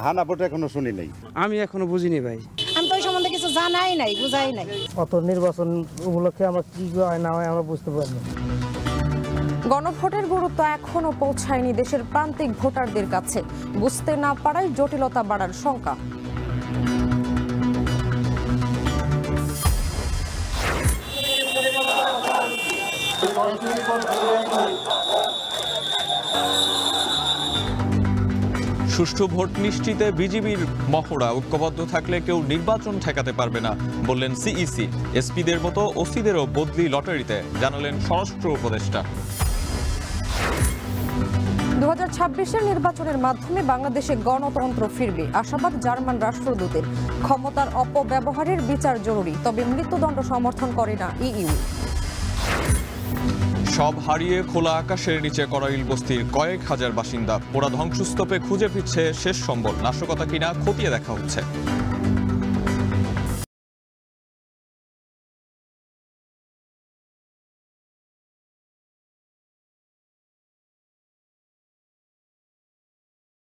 হানা ভোট এখনো শুনি নাই। আমি এখনো বুঝিনি ভাই। আমি তো ওই সম্বন্ধে কিছু জানাই নাই, বুঝাই নাই। অত নির্বাচন উপলক্ষে আমরা কি হয় না হয় আমরা বুঝতে পারিনি। গণভোটের গুরুত্ব এখনো পৌঁছায়নি দেশের প্রান্তিক ভোটারদের কাছে, বুঝতে না পারায় জটিলতা বাড়ার শঙ্কা। সুষ্ঠু ভোট নিশ্চিতে বিজিবির মহড়া, ঐক্যবদ্ধ থাকলে কেউ নির্বাচন ঠেকাতে পারবে না বললেন সিইসি। এসপিদের মতো ওসিদেরও বদলি লটারিতে, জানালেন স্বরাষ্ট্র উপদেষ্টা। 2026-এর নির্বাচনের মাধ্যমে বাংলাদেশে গণতন্ত্র ফিরবে, আশাবাদ জার্মান রাষ্ট্রদূতের। ক্ষমতার অপব্যবহারের বিচার জরুরি, তবে মৃত্যুদণ্ড সমর্থন করে না ইইউ। সব হারিয়ে খোলা আকাশের নিচে করাইল বস্তির কয়েক হাজার বাসিন্দা। পোড়া ধ্বংসস্তূপে খুঁজে ফিরছে শেষ সম্বল। নাশকতা কিনা খতিয়ে দেখা হচ্ছে।